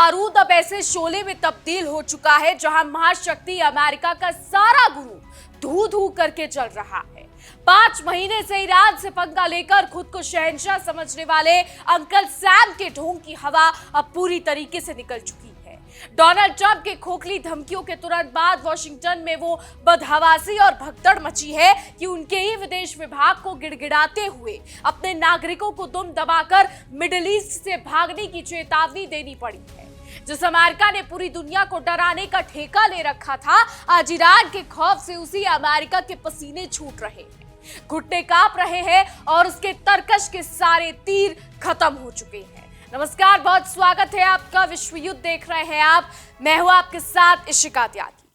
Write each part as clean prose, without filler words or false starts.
बारूद अब ऐसे शोले में तब्दील हो चुका है जहां महाशक्ति अमेरिका का सारा गुरु धू धू करके चल रहा है। 5 महीने से ईरान से पंगा लेकर खुद को शहंशाह समझने वाले अंकल सैम के ढोंग की हवा अब पूरी तरीके से निकल चुकी है। डोनाल्ड ट्रंप के खोखली धमकियों के तुरंत बाद वॉशिंगटन में वो बदहवासी और भगदड़ मची है कि उनके ही विदेश विभाग को गिड़गिड़ाते हुए अपने नागरिकों को दुम दबाकर मिडिल ईस्ट से भागने की चेतावनी देनी पड़ी है। जिस अमेरिका ने पूरी दुनिया को डराने का ठेका ले रखा था, आज ईरान के खौफ से उसी अमेरिका के पसीने छूट रहे हैं, घुटने कांप रहे हैं और उसके तरकश के सारे तीर खत्म हो चुके हैं। नमस्कार, बहुत स्वागत है आपका। विश्व युद्ध देख रहे हैं आप। मैं हूं आपके साथ इशिका त्यागी।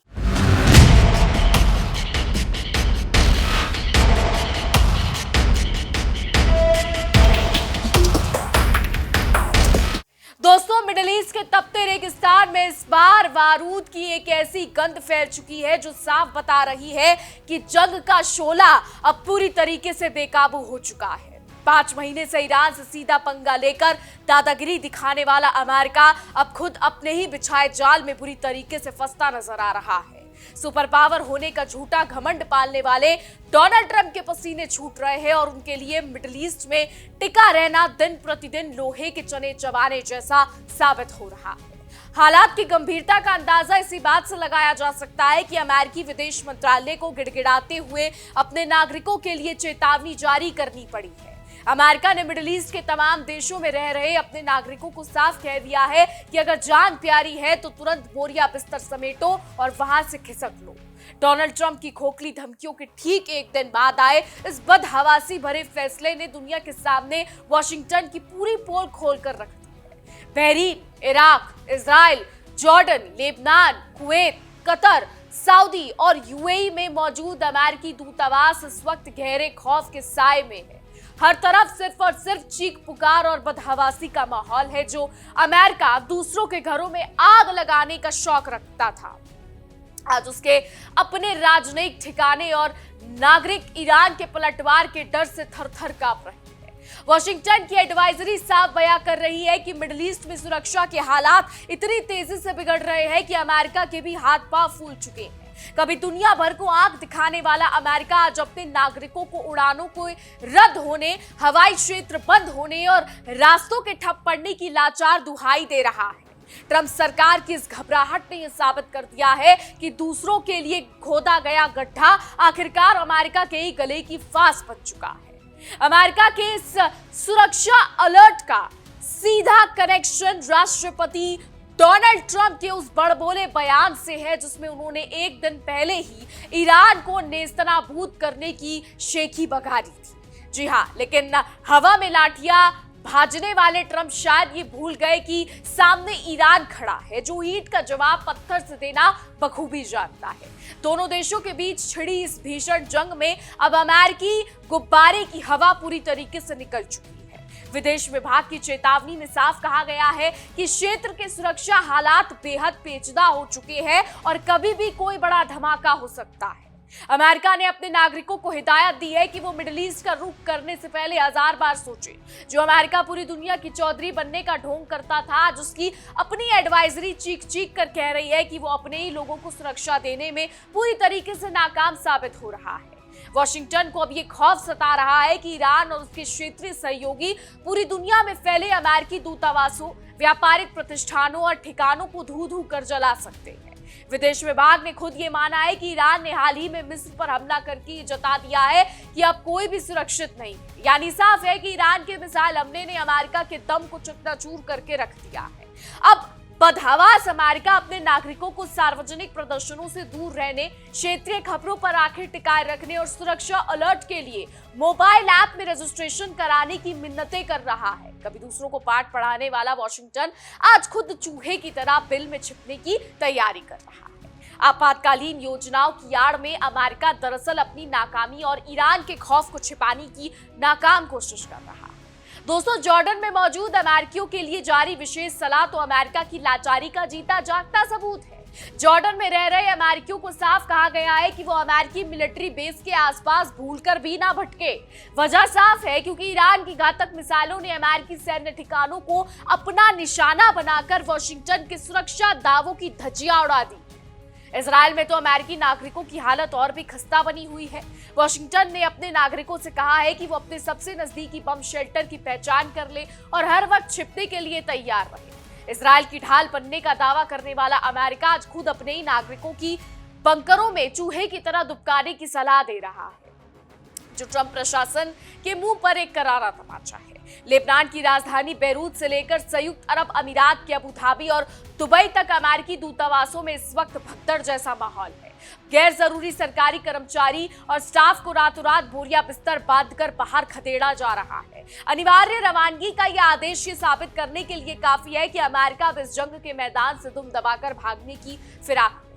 दोस्तों, मिडिल ईस्ट के तपते रेगिस्तान में इस बार बारूद की एक ऐसी गंध फैल चुकी है जो साफ बता रही है कि जंग का शोला अब पूरी तरीके से बेकाबू हो चुका है। 5 महीने से ईरान से सीधा पंगा लेकर दादागिरी दिखाने वाला अमेरिका अब खुद अपने ही बिछाए जाल में बुरी तरीके से फंसता नजर आ रहा है। सुपर पावर होने का झूठा घमंड पालने वाले डोनाल्ड ट्रंप के पसीने छूट रहे हैं और उनके लिए मिडिल ईस्ट में टिका रहना दिन प्रतिदिन लोहे के चने चबाने जैसा साबित हो रहा है। हालात की गंभीरता का अंदाजा इसी बात से लगाया जा सकता है कि अमेरिकी विदेश मंत्रालय को गिड़गिड़ाते हुए अपने नागरिकों के लिए चेतावनी जारी करनी पड़ी है। अमेरिका ने मिडिल ईस्ट के तमाम देशों में रह रहे अपने नागरिकों को साफ कह दिया है कि अगर जान प्यारी है तो तुरंत बोरिया बिस्तर समेटो और वहां से खिसक लो। डोनाल्ड ट्रंप की खोखली धमकियों के ठीक एक दिन बाद आए इस बदहवासी भरे फैसले ने दुनिया के सामने वॉशिंगटन की पूरी पोल खोल कर रख दी है। Bahrain, Iraq, Israel, Jordan, Lebanon, Kuwait, Qatar, Saudi और यूएई में मौजूद अमेरिकी दूतावास इस वक्त गहरे खौफ के साए में है। हर तरफ सिर्फ और सिर्फ चीख पुकार और बदहवासी का माहौल है जो अमेरिका दूसरों के घरों में आग लगाने का शौक रखता था। आज उसके अपने राजनयिक ठिकाने और नागरिक ईरान के पलटवार के डर से थर-थर कांप रहे हैं। वॉशिंगटन की एडवाइजरी साफ बयां कर रही है कि मिडिल ईस्ट में सुरक्षा के हालात इतनी तेजी से बिगड़ रहे हैं कि अमेरिका के भी हाथ पांव फूल चुके हैं। कभी दुनिया भर को आंख दिखाने वाला अमेरिका आज अपने नागरिकों को उड़ानों को रद्द होने, हवाई क्षेत्र बंद होने और रास्तों के ठप पड़ने की लाचार दुहाई दे रहा है। ट्रंप सरकार की इस घबराहट ने यह साबित कर दिया है कि दूसरों के लिए खोदा गया गड्ढा आखिरकार अमेरिका के ही गले की फांस बन चुका है। अमेरिका के इस सुरक्षा अलर्ट का सीधा कनेक्शन राष्ट्रपति डोनाल्ड ट्रंप के उस बड़बोले बयान से है जिसमें उन्होंने एक दिन पहले ही ईरान को नेस्तनाबूद करने की शेखी बघारी थी। जी हाँ, लेकिन हवा में लाठियां भाजने वाले ट्रंप शायद ये भूल गए कि सामने ईरान खड़ा है जो ईंट का जवाब पत्थर से देना बखूबी जानता है। दोनों देशों के बीच छिड़ी इस भीषण जंग में अब अमेरिकी गुब्बारे की हवा पूरी तरीके से निकल चुकी है। विदेश विभाग की चेतावनी में साफ कहा गया है कि क्षेत्र के सुरक्षा हालात बेहद पेचीदा हो चुके हैं और कभी भी कोई बड़ा धमाका हो सकता है। अमेरिका ने अपने नागरिकों को हिदायत दी है कि वो मिडिल ईस्ट का रुख करने से पहले 1000 बार सोचें। जो अमेरिका पूरी दुनिया की चौधरी बनने का ढोंग करता था, आज उसकी अपनी एडवाइजरी चीख चीख कर कह रही है कि वो अपने ही लोगों को सुरक्षा देने में पूरी तरीके से नाकाम साबित हो रहा है। वॉशिंगटन को अब ये खौफ सता रहा है कि ईरान और उसके क्षेत्रीय सहयोगी पूरी दुनिया में फैले अमेरिकी दूतावासों, व्यापारिक प्रतिष्ठानों और ठिकानों को धू धू कर जला सकते हैं। विदेश विभाग ने खुद ये माना है कि ईरान ने हाल ही में मिस्र पर हमला करके ये जता दिया है कि अब कोई भी सुरक्षित नहीं। यानी साफ है कि ईरान के मिसाइल हमले ने अमेरिका के दम को चकनाचूर करके रख दिया है। अब बदहवास अमेरिका अपने नागरिकों को सार्वजनिक प्रदर्शनों से दूर रहने, क्षेत्रीय खबरों पर आंखें टिकाए रखने और सुरक्षा अलर्ट के लिए मोबाइल ऐप में रजिस्ट्रेशन कराने की मिन्नतें कर रहा है। कभी दूसरों को पाठ पढ़ाने वाला वॉशिंगटन आज खुद चूहे की तरह बिल में छिपने की तैयारी कर रहा है। आपातकालीन योजनाओं की आड़ में अमेरिका दरअसल अपनी नाकामी और ईरान के खौफ को छिपाने की नाकाम कोशिश कर रहा है। दोस्तों, जॉर्डन में मौजूद अमेरिकियों के लिए जारी विशेष सलाह तो अमेरिका की लाचारी का जीता जागता सबूत है। जॉर्डन में रह रहे अमेरिकियों को साफ कहा गया है कि वो अमेरिकी मिलिट्री बेस के आसपास भूलकर भी ना भटके। वजह साफ है क्योंकि ईरान की घातक मिसाइलों ने अमेरिकी सैन्य ठिकानों को अपना निशाना बनाकर वॉशिंगटन के सुरक्षा दावों की धज्जियां उड़ा दी। इजराइल में तो अमेरिकी नागरिकों की हालत और भी खस्ता बनी हुई है। वॉशिंगटन ने अपने नागरिकों से कहा है कि वो अपने सबसे नजदीकी बम शेल्टर की पहचान कर ले और हर वक्त छिपने के लिए तैयार रहे। इजराइल की ढाल बनने का दावा करने वाला अमेरिका आज खुद अपने ही नागरिकों की बंकरों में चूहे की तरह दुबकाने की सलाह दे रहा है, जो ट्रंप प्रशासन के मुंह पर एक करारा तमाचा है। लेबनान की राजधानी बेरूत से लेकर संयुक्त अरब अमीरात के अबू धाबी और दुबई तक अमेरिकी दूतावासों में इस वक्त भगदड़ जैसा माहौल है। गैर जरूरी सरकारी कर्मचारी और स्टाफ को रातों रात बोरिया बिस्तर बांधकर बाहर खदेड़ा जा रहा है। अनिवार्य रवानगी का यह आदेश ये साबित करने के लिए काफी है कि अमेरिका अब इस जंग के मैदान से दुम दबाकर भागने की फिराक में।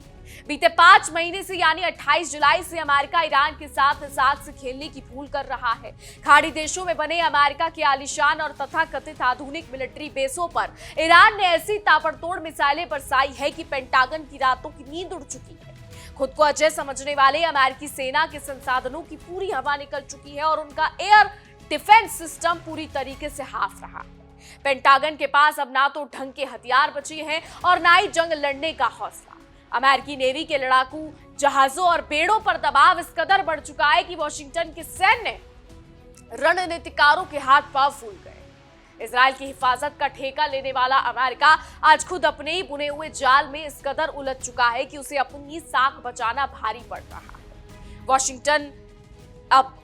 बीते 5 महीने से यानी 28 जुलाई से अमेरिका ईरान के साथ इस आग से खेलने की भूल कर रहा है। खाड़ी देशों में बने अमेरिका के आलीशान और तथाकथित आधुनिक मिलिट्री बेसों पर ईरान ने ऐसी ताबड़तोड़ मिसाइलें बरसाई है कि पेंटागन की रातों की नींद उड़ चुकी है। खुद को अजय समझने वाले अमेरिकी सेना के संसाधनों की पूरी हवा निकल चुकी है और उनका एयर डिफेंस सिस्टम पूरी तरीके से हाफ रहा है। पेंटागन के पास अब ना तो ढंग के हथियार बचे हैं और ना ही जंग लड़ने का हौसला। अमेरिकी नेवी के लड़ाकू जहाजों और बेड़ों पर दबाव इस कदर बढ़ चुका है कि वॉशिंगटन के सैन्य रणनीतिकारों के हाथ पांव फूल गए। इजराइल की हिफाजत का ठेका लेने वाला अमेरिका आज खुद अपने ही बुने हुए जाल में इस कदर उलझ चुका है कि उसे अपनी साख बचाना भारी पड़ रहा है। वॉशिंगटन अब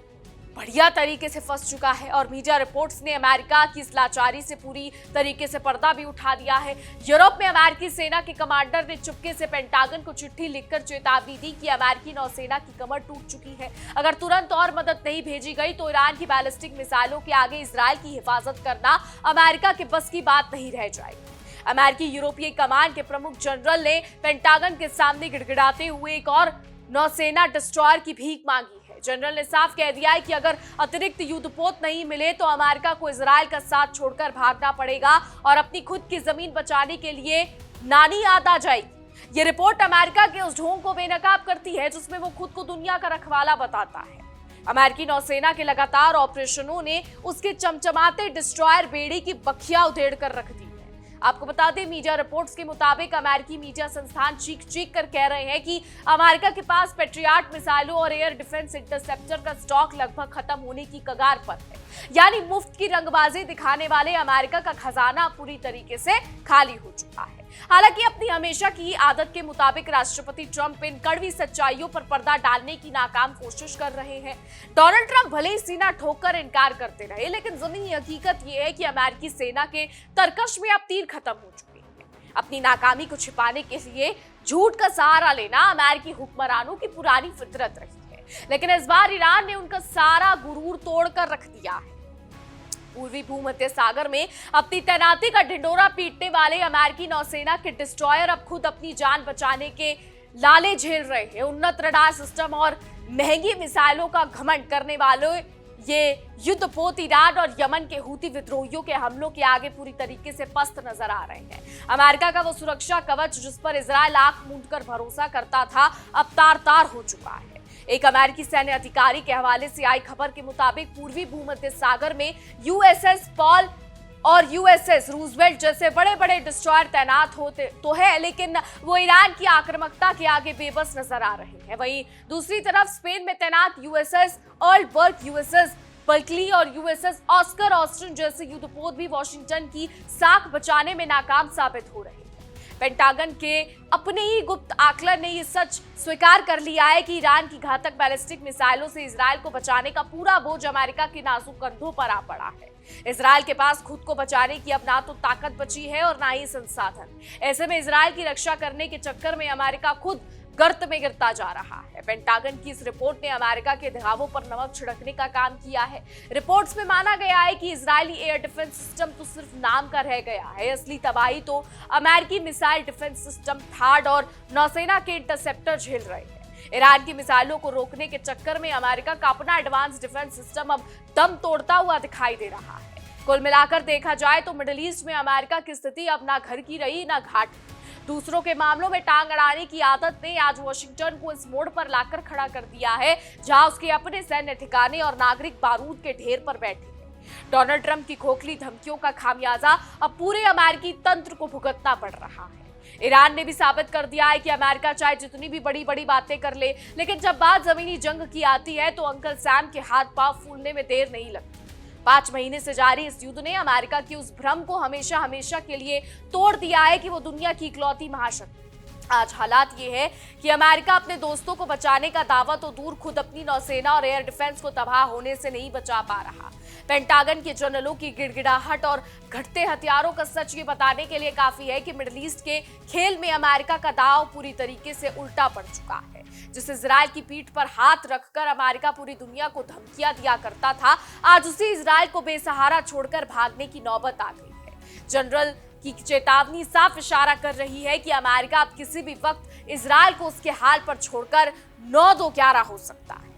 बढ़िया तरीके से फंस चुका है और मीडिया रिपोर्ट्स ने अमेरिका की इस लाचारी से पूरी तरीके से पर्दा भी उठा दिया है। यूरोप में अमेरिकी सेना के कमांडर ने चुपके से पेंटागन को चिट्ठी लिखकर चेतावनी दी कि अमेरिकी नौसेना की कमर टूट चुकी है। अगर तुरंत और मदद नहीं भेजी गई तो ईरान की बैलिस्टिक मिसाइलों के आगे इजराइल की हिफाजत करना अमेरिका के बस की बात नहीं रह जाएगी। अमेरिकी यूरोपीय कमान के प्रमुख जनरल ने पेंटागन के सामने गिड़गिड़ाते हुए एक और नौसेना डिस्ट्रॉयर की भीख मांगी है। जनरल ने साफ कह दिया है कि अगर अतिरिक्त युद्धपोत नहीं मिले तो अमेरिका को इजराइल का साथ छोड़कर भागना पड़ेगा और अपनी खुद की जमीन बचाने के लिए नानी याद आ जाएगी। ये रिपोर्ट अमेरिका के उस ढोंग को बेनकाब करती है जिसमें वो खुद को दुनिया का रखवाला बताता है। अमेरिकी नौसेना के लगातार ऑपरेशनों ने उसके चमचमाते डिस्ट्रॉयर बेड़े की बखिया उधेड़ कर रख दी। आपको बता दें, मीडिया रिपोर्ट्स के मुताबिक अमेरिकी मीडिया संस्थान चीख चीख कर कह रहे हैं कि अमेरिका के पास पेट्रियट मिसाइलों और एयर डिफेंस इंटरसेप्टर का स्टॉक लगभग खत्म होने की कगार पर है। यानी मुफ्त की रंगबाजी दिखाने वाले अमेरिका का खजाना पूरी तरीके से खाली हो चुका है। हालांकि अपनी हमेशा की आदत के मुताबिक राष्ट्रपति ट्रंप इन कड़वी सच्चाइयों पर पर्दा डालने की नाकाम कोशिश कर रहे हैं। डोनाल्ड ट्रंप भले ही सीना ठोककर इनकार करते रहे, लेकिन जमीनी हकीकत यह है कि अमेरिकी सेना के तरकश में अब तीर खत्म हो चुके हैं। अपनी नाकामी को छिपाने के लिए झूठ का सहारा लेना अमेरिकी हुक्मरानों की पुरानी फितरत रही है, लेकिन इस बार ईरान ने उनका सारा गुरूर तोड़कर रख दिया है। पूर्वी भूमध्य सागर में अपनी तैनाती का ढिंडोरा पीटने वाले अमेरिकी नौसेना के डिस्ट्रॉयर अब खुद अपनी जान बचाने के लाले झेल रहे हैं। उन्नत रडार सिस्टम और महंगी मिसाइलों का घमंड करने वालों ये युद्धपोत ईरान और यमन के हूती विद्रोहियों के हमलों के आगे पूरी तरीके से पस्त नजर आ रहे हैं। अमेरिका का वो सुरक्षा कवच जिस पर इजराइल आंख मूंदकर भरोसा करता था, अब तार-तार हो चुका है। एक अमेरिकी सैन्य अधिकारी के हवाले से आई खबर के मुताबिक पूर्वी भूमध्य सागर में यूएसएस पॉल और यूएसएस रूजवेल्ट जैसे बड़े बड़े डिस्ट्रॉयर तैनात होते तो है, लेकिन वो ईरान की आक्रामकता के आगे बेबस नजर आ रहे हैं। वहीं दूसरी तरफ स्पेन में तैनात यूएसएस अर्ल बर्ग, यूएसएस बर्कली और यूएसएस ऑस्कर ऑस्टिन जैसे युद्धपोत भी वॉशिंगटन की साख बचाने में नाकाम साबित हो रहे हैं। पेंटागन के अपने ही गुप्त आकलन ने यह सच स्वीकार कर लिया है कि ईरान की घातक बैलिस्टिक मिसाइलों से इजराइल को बचाने का पूरा बोझ अमेरिका के नाजुक कंधों पर आ पड़ा है। इजराइल के पास खुद को बचाने की अब ना तो ताकत बची है और ना ही संसाधन। ऐसे में इजराइल की रक्षा करने के चक्कर में अमेरिका खुद गर्त में गिरता जा रहा है। पेंटागन की इस रिपोर्ट ने अमेरिका के घावों पर नमक छिड़कने का काम किया है। रिपोर्ट्स में माना गया है कि इजरायली एयर डिफेंस सिस्टम तो सिर्फ नाम का रह गया है, असली तबाही तो अमेरिकी मिसाइल डिफेंस सिस्टम थार्ड और नौसेना के इंटरसेप्टर झेल रहे हैं। ईरान की मिसाइलों को रोकने के चक्कर में अमेरिका का अपना एडवांस डिफेंस सिस्टम अब दम तोड़ता हुआ दिखाई दे रहा है। कुल मिलाकर देखा जाए तो मिडिल ईस्ट में अमेरिका की स्थिति अब ना घर की रही ना घाट। दूसरों के मामलों में टांग अड़ाने की आदत ने आज वॉशिंगटन को इस मोड़ पर लाकर खड़ा कर दिया है जहां उसके अपने सैन्य ठिकाने और नागरिक बारूद के ढेर पर बैठे हैं। डोनाल्ड ट्रंप की खोखली धमकियों का खामियाजा अब पूरे अमेरिकी तंत्र को भुगतना पड़ रहा है। ईरान ने भी साबित कर दिया है कि अमेरिका चाहे जितनी भी बड़ी बड़ी बातें कर ले, लेकिन जब बात जमीनी जंग की आती है तो अंकल सैम के हाथ पांव फूलने में देर नहीं लगती। 5 महीने से जारी इस युद्ध ने अमेरिका की उस भ्रम को हमेशा हमेशा के लिए तोड़ दिया है कि वो दुनिया की इकलौती महाशक्ति। आज हालात ये है कि अमेरिका अपने दोस्तों को बचाने का दावा तो दूर, खुद अपनी नौसेना और एयर डिफेंस को तबाह होने से नहीं बचा पा रहा। पेंटागन के जनरलों की गिड़गिड़ाहट और घटते हथियारों का सच ये बताने के लिए काफी है कि मिडिल ईस्ट के खेल में अमेरिका का दांव पूरी तरीके से उल्टा पड़ चुका है। जिस इजराइल की पीठ पर हाथ रखकर अमेरिका पूरी दुनिया को धमकियां दिया करता था, आज उसी इजराइल को बेसहारा छोड़कर भागने की नौबत आ गई है। जनरल की चेतावनी साफ इशारा कर रही है कि अमेरिका अब किसी भी वक्त इजराइल को उसके हाल पर छोड़कर 9-2-11 हो सकता है।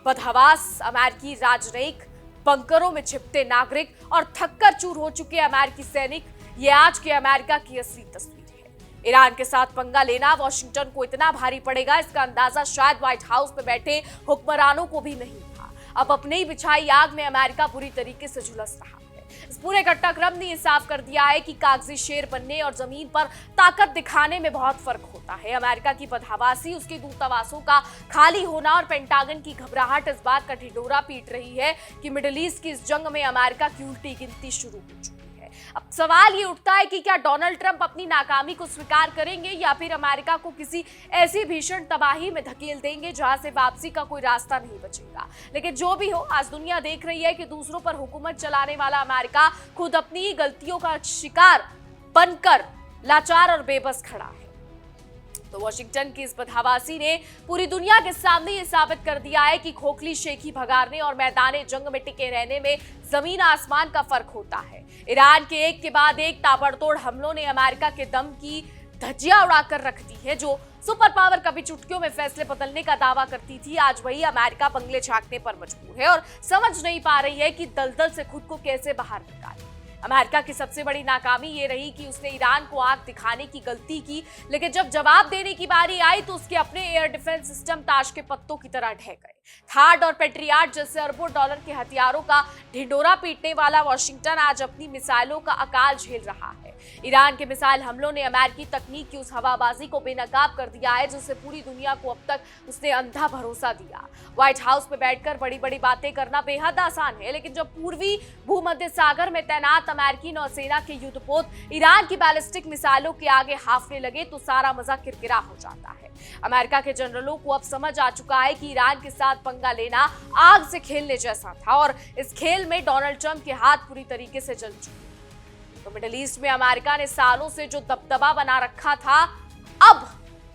बदहवास अमेरिकी राजनयिक, बंकरों में छिपते नागरिक और थक्कर चूर हो चुके अमेरिकी सैनिक, ये आज के अमेरिका की असली तस्वीर है। ईरान के साथ पंगा लेना वॉशिंगटन को इतना भारी पड़ेगा, इसका अंदाजा शायद व्हाइट हाउस में बैठे हुक्मरानों को भी नहीं था। अब अपने ही बिछाई आग में अमेरिका पूरी तरीके से झुलस रहा है। इस पूरे घटनाक्रम ने यह साफ कर दिया है कि कागजी शेर बनने और जमीन पर ताकत दिखाने में बहुत फर्क होता है। अमेरिका की बदहवासी, उसके दूतावासों का खाली होना और पेंटागन की घबराहट इस बात का ढिंढोरा पीट रही है कि मिडिल ईस्ट की इस जंग में अमेरिका की उल्टी गिनती शुरू हो चुकी है। अब सवाल ये उठता है कि क्या डोनाल्ड ट्रंप अपनी नाकामी को स्वीकार करेंगे या फिर अमेरिका को किसी ऐसी भीषण तबाही में धकेल देंगे जहां से वापसी का कोई रास्ता नहीं बचेगा। लेकिन जो भी हो, आज दुनिया देख रही है कि दूसरों पर हुकूमत चलाने वाला अमेरिका खुद अपनी ही गलतियों का शिकार बनकर लाचार और बेबस खड़ा है। तो वॉशिंगटन की इस बदहवासी ने पूरी दुनिया के सामने ये साबित कर दिया है कि खोखली शेखी भगाड़ने और मैदाने जंग में टिके रहने में जमीन आसमान का फर्क होता है। ईरान के एक के बाद एक ताबड़तोड़ हमलों ने अमेरिका के दम की धज्जियां उड़ाकर रख दी है। जो सुपर पावर कभी चुटकियों में फैसले बदलने का दावा करती थी, आज वही अमेरिका बंगले झांकने पर मजबूर है और समझ नहीं पा रही है कि दलदल से खुद को कैसे बाहर निकाले। अमेरिका की सबसे बड़ी नाकामी ये रही कि उसने ईरान को आग दिखाने की गलती की, लेकिन जब जवाब देने की बारी आई तो उसके अपने एयर डिफेंस सिस्टम ताश के पत्तों की तरह ढह गए। थार्ड और पेट्रियाट जैसे अरबों डॉलर के हथियारों का ढिंडोरा पीटने वाला वॉशिंगटन आज अपनी मिसाइलों का अकाल झेल रहा है। ईरान के मिसाइल हमलों ने अमेरिकी तकनीक की उस हवाबाजी को बेनकाब कर दिया है जिससे पूरी दुनिया को अब तक उसने अंधा भरोसा दिया। व्हाइट हाउस में बैठकर बड़ी बड़ी बातें करना बेहद आसान है, लेकिन जब पूर्वी भूमध्य सागर में तैनात अमेरिकी नौसेना के युद्धपोत ईरान की बैलिस्टिक मिसाइलों के आगे हाफने लगे तो सारा मजा किरकिरा हो जाता है। अमेरिका के जनरलों को अब समझ आ चुका है कि ईरान के साथ पंगा लेना आग से खेलने जैसा था और इस खेल में डोनाल्ड ट्रंप के हाथ पूरी तरीके से जल चुके। तो मिडिल ईस्ट में अमेरिका ने सालों से जो दबदबा बना रखा था, अब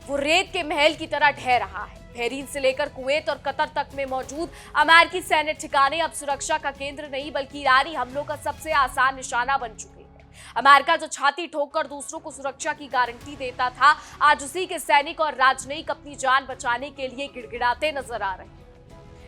वो रेत के महल की तरह ढह रहा है। बहरीन से लेकर कुवैत और कतर तक में मौजूद अमेरिकी सैन्य ठिकाने अब सुरक्षा का केंद्र नहीं बल्कि ईरानी हमलों का सबसे आसान निशाना बन चुके हैं। अमेरिका जो छाती ठोककर दूसरों को सुरक्षा की गारंटी देता था, आज उसी के सैनिक और राजनयिक अपनी जान बचाने के लिए गिड़गिड़ाते नजर आ रहे हैं।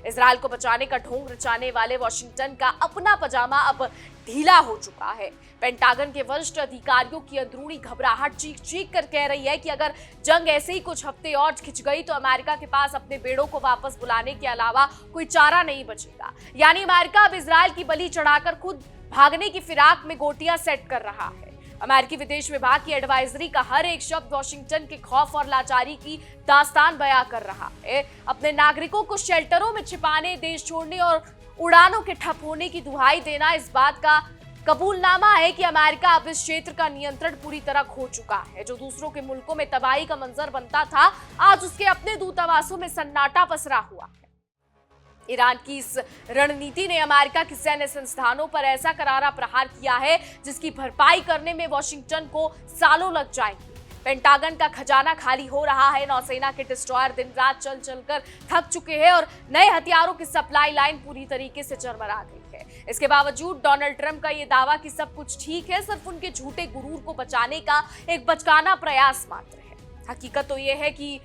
इजराइल को बचाने का ढोंग रचाने वाले वॉशिंगटन का अपना पजामा अब ढीला हो चुका है। पेंटागन के वरिष्ठ अधिकारियों की अंदरूनी घबराहट चीख चीख कर कह रही है कि अगर जंग ऐसे ही कुछ हफ्ते और खिंच गई तो अमेरिका के पास अपने बेड़ों को वापस बुलाने के अलावा कोई चारा नहीं बचेगा। यानी अमेरिका अब इजराइल की बलि चढ़ाकर खुद भागने की फिराक में गोटियां सेट कर रहा है। अमेरिकी विदेश विभाग की एडवाइजरी का हर एक शब्द वॉशिंगटन के खौफ और लाचारी की दास्तान बयां कर रहा है। अपने नागरिकों को शेल्टरों में छिपाने, देश छोड़ने और उड़ानों के ठप होने की दुहाई देना इस बात का कबूलनामा है कि अमेरिका अब इस क्षेत्र का नियंत्रण पूरी तरह खो चुका है। जो दूसरों के मुल्कों में तबाही का मंजर बनता था, आज उसके अपने दूतावासों में सन्नाटा पसरा हुआ है। ईरान की इस रणनीति ने अमेरिका के सैन्य संस्थानों पर ऐसा करारा प्रहार किया है जिसकी भरपाई करने में वॉशिंगटन को सालों लग जाएंगे। पेंटागन का खजाना खाली हो रहा है, नौसेना के डिस्ट्रॉयर दिन रात चल चलकर थक चुके हैं और नए हथियारों की सप्लाई लाइन पूरी तरीके से चरमरा गई है। इसके बावजूद डोनाल्ड ट्रंप का यह दावा कि सब कुछ ठीक है सिर्फ उनके झूठे गुरूर को बचाने का एक बचकाना प्रयास मात्र है। हकीकत तो यह है कि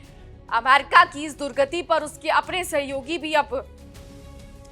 अमेरिका की इस दुर्गति पर उसके अपने सहयोगी भी अब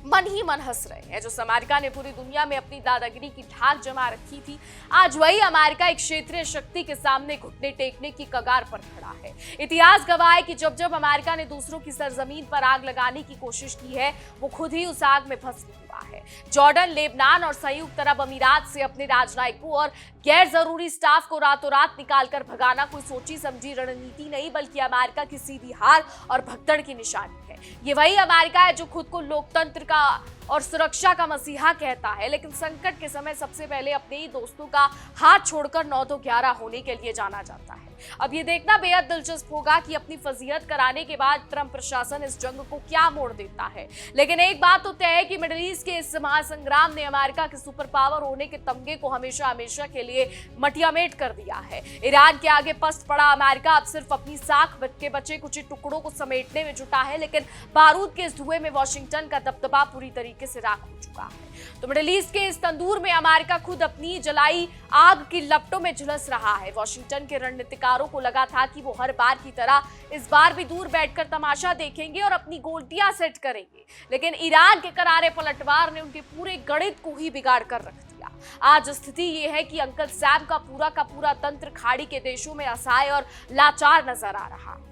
मन ही मन हंस रहे हैं। जो अमेरिका ने पूरी दुनिया में अपनी दादागिरी की ढाक जमा रखी थी, आज वही अमेरिका एक क्षेत्रीय शक्ति के सामने घुटने टेकने की कगार पर खड़ा है। इतिहास गवाह है कि जब जब अमेरिका ने दूसरों की सरजमीन पर आग लगाने की कोशिश की है, वो खुद ही उस आग में भस्म हुआ है। जॉर्डन, लेबनान और संयुक्त अरब अमीरात से अपने राजनयिकों और गैर जरूरी स्टाफ को रातों रात निकालकर भगाना कोई सोची समझी रणनीति नहीं, बल्कि अमेरिका की सीधी हार और भगदड़ की निशानी है। ये वही अमेरिका है जो खुद को लोकतंत्र का और सुरक्षा का मसीहा कहता है, लेकिन संकट के समय सबसे पहले अपने ही दोस्तों का हाथ छोड़कर 9 तो 11 होने के लिए जाना जाता है। अब ये देखना बेहद दिलचस्प होगा कि अपनी फजीहत कराने के बाद ट्रंप प्रशासन इस जंग को क्या मोड़ देता है। लेकिन एक बात तो तय है कि मिडिल ईस्ट के इस महासंग्राम ने अमेरिका के सुपर पावर होने के तमगे को हमेशा हमेशा के लिए मटियामेट कर दिया है। ईरान के आगे पस्त पड़ा अमेरिका अब सिर्फ अपनी साख के बचे कुछ टुकड़ों को समेटने में जुटा है, लेकिन बारूद के इस धुएं में वॉशिंगटन का दबदबा पूरी तरीके से राख हो चुका है। तो मिडिल ईस्ट के इस तंदूर में अमेरिका खुद अपनी जलाई आग की लपटों में झुलस रहा है। वॉशिंगटन के रणनीतिकारों को लगा था कि वो हर बार की तरह इस बार भी दूर बैठकर तमाशा देखेंगे और अपनी गोटियां सेट करेंगे, लेकिन ईरान के करारे पलटवार ने उनके पूरे गणित को ही बिगाड़ कर रख दिया। आज स्थिति ये है कि अंकल सैम का पूरा तंत्र खाड़ी के देशों में असहाय और लाचार नजर आ रहा है।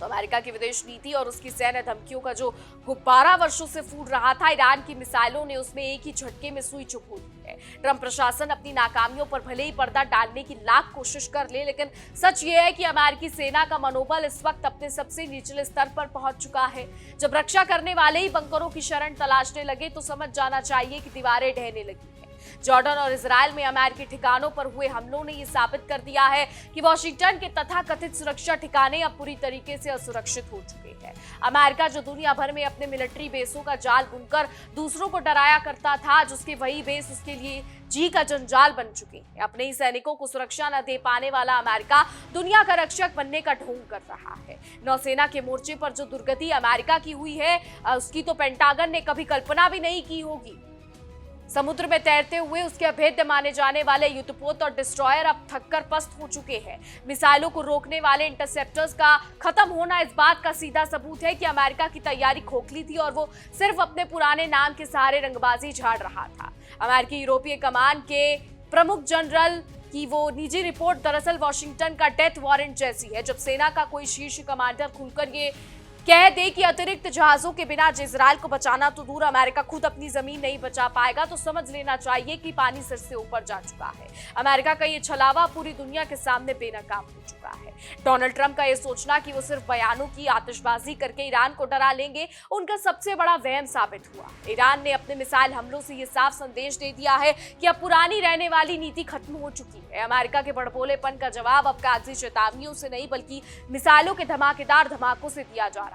तो अमेरिका की विदेश नीति और उसकी सैन्य धमकियों का जो गुब्बारा वर्षों से फूट रहा था, ईरान की मिसाइलों ने उसमें एक ही झटके में सुई चुभो दी है। ट्रंप प्रशासन अपनी नाकामियों पर भले ही पर्दा डालने की लाख कोशिश कर ले, लेकिन सच ये है कि अमेरिकी सेना का मनोबल इस वक्त अपने सबसे निचले स्तर पर पहुंच चुका है। जब रक्षा करने वाले ही बंकरों की शरण तलाशने लगे तो समझ जाना चाहिए कि दीवारें ढहने लगी। जॉर्डन और इजराइल में अमेरिकी ठिकानों पर हुए हमलों ने यह साबित कर दिया है कि वॉशिंगटन के तथाकथित सुरक्षा ठिकाने अब पूरी तरीके से असुरक्षित हो चुके हैं। अमेरिका जो दुनिया भर में अपने मिलिट्री बेसों का जाल बुनकर दूसरों को डराया करता था, आज उसके वही बेस उसके लिए जी का जंजाल बन चुके हैं। अपने ही सैनिकों को सुरक्षा न दे पाने वाला अमेरिका दुनिया का रक्षक बनने का ढोंग कर रहा है। नौसेना के मोर्चे पर जो दुर्गति अमेरिका की हुई है, उसकी तो पेंटागन ने कभी कल्पना भी नहीं की होगी। समुद्र में तैरते हुए उसके अभेद्य माने जाने वाले युद्धपोत और डिस्ट्रॉयर अब थककर पस्त हो चुके हैं। मिसाइलों को रोकने वाले इंटरसेप्टर्स का खत्म होना इस बात का सीधा सबूत है कि अमेरिका की तैयारी खोखली थी और वो सिर्फ अपने पुराने नाम के सहारे रंगबाजी झाड़ रहा था। अमेरिकी यूरोपीय कमान के प्रमुख जनरल की वो निजी रिपोर्ट दरअसल वॉशिंगटन का डेथ वारंट जैसी है। जब सेना का कोई शीर्ष कमांडर खुलकर ये कह दे कि अतिरिक्त जहाजों के बिना इजराइल को बचाना तो दूर, अमेरिका खुद अपनी जमीन नहीं बचा पाएगा, तो समझ लेना चाहिए कि पानी सिर से ऊपर जा चुका है। अमेरिका का ये छलावा पूरी दुनिया के सामने बेनकाब हो चुका है। डोनाल्ड ट्रंप का ये सोचना कि वो सिर्फ बयानों की आतिशबाजी करके ईरान को डरा लेंगे, उनका सबसे बड़ा वहम साबित हुआ। ईरान ने अपने मिसाइल हमलों से ये साफ संदेश दे दिया है कि अब पुरानी रहने वाली नीति खत्म हो चुकी है। अमेरिका के बड़बोलेपन का जवाब अब कागजी चेतावनियों से नहीं, बल्कि मिसाइलों के धमाकेदार धमाकों से दिया जा रहा है।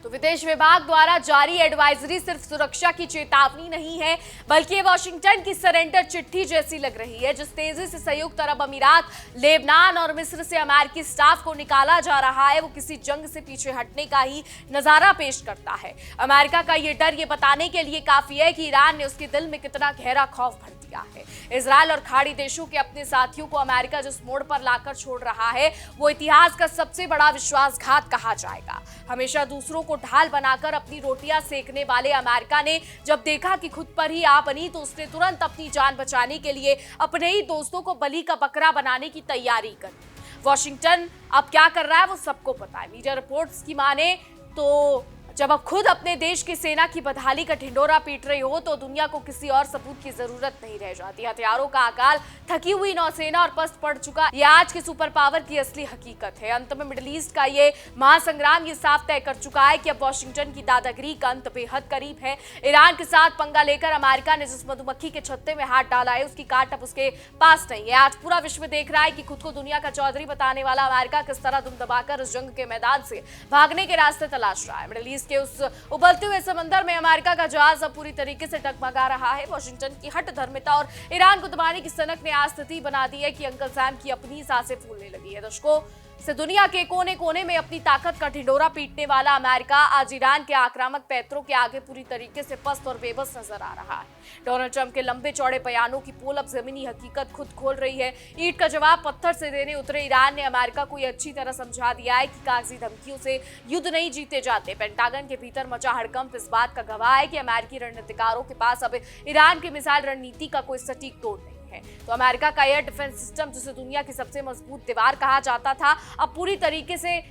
तो विदेश विभाग द्वारा जारी एडवाइजरी सिर्फ सुरक्षा की चेतावनी नहीं है, बल्कि वॉशिंगटन की सरेंडर चिट्ठी जैसी लग रही है। जिस तेजी से संयुक्त अरब अमीरात, लेबनान और मिस्र से अमेरिकी स्टाफ को निकाला जा रहा है, वो किसी जंग से पीछे हटने का ही नजारा पेश करता है। अमेरिका का ये डर ये बताने के लिए काफी है कि ईरान ने उसके दिल में कितना गहरा खौफ भर दिया है। इजराइल और खाड़ी देशों के अपने साथियों को अमेरिका जिस मोड़ पर लाकर छोड़ रहा है, वो इतिहास का सबसे बड़ा विश्वासघात कहा जाएगा। हमेशा दूसरों को ढाल बनाकर अपनी रोटियां सेकने वाले अमेरिका ने जब देखा कि खुद पर ही आ बनी, तो उसने तुरंत अपनी जान बचाने के लिए अपने ही दोस्तों को बलि का बकरा बनाने की तैयारी कर ली। वॉशिंगटन अब क्या कर रहा है वो सबको पता है। मीडिया रिपोर्ट्स की माने तो जब आप खुद अपने देश की सेना की बदहाली का ढिंडोरा पीट रहे हो, तो दुनिया को किसी और सबूत की जरूरत नहीं रह जाती। हथियारों का अकाल, थकी हुई नौसेना और पस्त पड़ चुका ये आज के सुपर पावर की असली हकीकत है। अंत में मिडिल ईस्ट का ये महासंग्राम ये साफ तय कर चुका है कि अब वॉशिंगटन की दादागिरी का अंत बेहद करीब है। ईरान के साथ पंगा लेकर अमेरिका ने जिस मधुमक्खी के छत्ते में हाथ डाला है, उसकी काट अब उसके पास नहीं है। आज पूरा विश्व देख रहा है कि खुद को दुनिया का चौधरी बताने वाला अमेरिका किस तरह दुम दबाकर इस जंग के मैदान से भागने के रास्ते तलाश रहा है। मिडिल ईस्ट के उस उबलते हुए समंदर में अमेरिका का जहाज अब पूरी तरीके से टगमगा रहा है। वॉशिंगटन की हट धर्मिता और ईरान को दबाने की सनक ने आज स्थिति बना दी है कि अंकल सैम की अपनी सांसें फूलने लगी है। दर्शकों, से दुनिया के कोने कोने में अपनी ताकत का ढिंढोरा पीटने वाला अमेरिका आज ईरान के आक्रामक पैतरों के आगे पूरी तरीके से पस्त और बेबस नजर आ रहा है। डोनाल्ड ट्रंप के लंबे चौड़े बयानों की पोल अब जमीनी हकीकत खुद खोल रही है। ईंट का जवाब पत्थर से देने उतरे ईरान ने अमेरिका को यह अच्छी तरह समझा दिया है कि कागजी धमकियों से युद्ध नहीं जीते जाते। पेंटागन के भीतर मचा हड़कंप इस बात का गवाह है कि अमेरिकी रणनीतिकारों के पास अब ईरान की मिसाइल रणनीति का कोई सटीक तोड़ नहीं है। तो अमेरिका का एयर डिफेंस सिस्टम, जिसे दुनिया की सबसे मजबूत दीवार कहा जाता था, अब पूरी तरीके से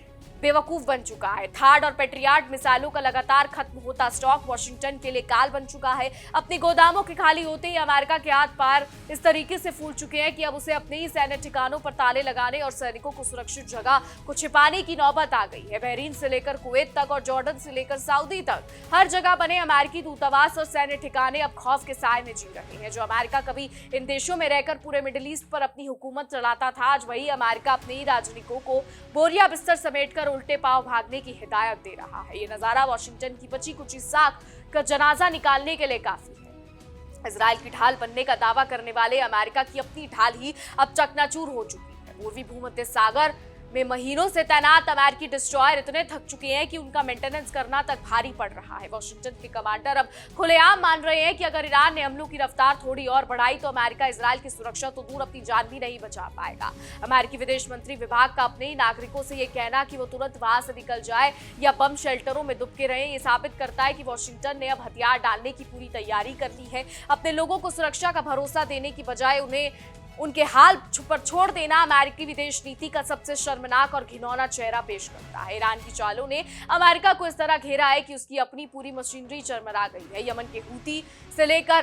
बेवकूफ बन चुका है। थार्ड और पेट्रियाट मिसाइलों का लगातार खत्म होता स्टॉक वॉशिंगटन के लिए काल बन चुका है। अपने गोदामों के खाली होते ही अमेरिका के हाथ पार इस तरीके से फूल चुके हैं कि अब उसे अपने ही सैन्य ठिकानों पर ताले लगाने और सैनिकों को सुरक्षित जगह को छिपाने की नौबत आ गई है। बहरीन से लेकर कुवैत तक और जॉर्डन से लेकर सऊदी तक हर जगह बने अमेरिकी दूतावास और सैन्य ठिकाने अब खौफ के साए में जी रहे हैं। जो अमेरिका कभी इन देशों में रहकर पूरे मिडिल ईस्ट पर अपनी हुकूमत चलाता था, आज वही अमेरिका अपने ही राजनयिकों को बोरिया बिस्तर समेटकर उल्टे पांव भागने की हिदायत दे रहा है। ये नजारा वॉशिंगटन की बची कुची साख का जनाजा निकालने के लिए काफी है। इजराइल की ढाल बनने का दावा करने वाले अमेरिका की अपनी ढाल ही अब चकनाचूर हो चुकी है। पूर्वी भूमध्य सागर में महीनों से तैनात अमेरिकी डिस्ट्रॉयर इतने थक चुके हैं कि उनका मेंटेनेंस करना तक भारी पड़ रहा है। वॉशिंगटन के कमांडर अब खुलेआम मान रहे हैं कि अगर ईरान ने हमलों की रफ्तार थोड़ी और बढ़ाई तो अमेरिका इजराइल की सुरक्षा तो दूर अपनी जान भी नहीं बचा पाएगा। अमेरिकी विदेश मंत्री विभाग का अपने ही नागरिकों से यह कहना कि वो तुरंत वहां से निकल जाए या बम शेल्टरों में दुबके रहे, ये साबित करता है कि वॉशिंगटन ने अब हथियार डालने की पूरी तैयारी कर ली है। अपने लोगों को सुरक्षा का भरोसा देने की बजाय उन्हें उनके हाल पर छोड़ देना अमेरिकी विदेश नीति का सबसे शर्मनाक और घिनौना चेहरा पेश करता है। ईरान की चालों ने अमेरिका को इस तरह घेरा है कि उसकी अपनी पूरी मशीनरी चरमरा गई है। यमन के हूती से लेकर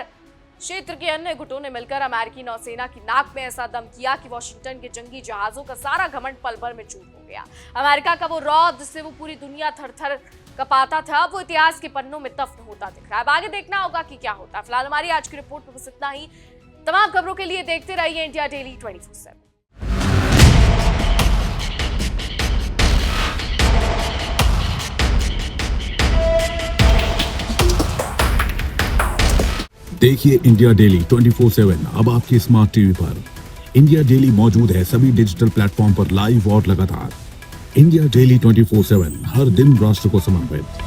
क्षेत्र के अन्य गुटों ने मिलकर अमेरिकी नौसेना की नाक में ऐसा दम किया कि वॉशिंगटन के जंगी जहाजों का सारा घमंड पल भर में चूर हो गया। अमेरिका का वो रौब जिससे वो पूरी दुनिया थर-थर कपाता था, वो इतिहास के पन्नों में दफन होता दिख रहा है। अब आगे देखना होगा कि क्या होता है। फिलहाल हमारी आज की रिपोर्ट में बस इतना ही। तमाम खबरों के लिए देखते रहिए इंडिया डेली 24/7। देखिए इंडिया डेली 24/7 अब आपके स्मार्ट टीवी पर। इंडिया डेली मौजूद है सभी डिजिटल प्लेटफॉर्म पर लाइव और लगातार। इंडिया डेली 24/7 हर दिन राष्ट्र को समर्पित।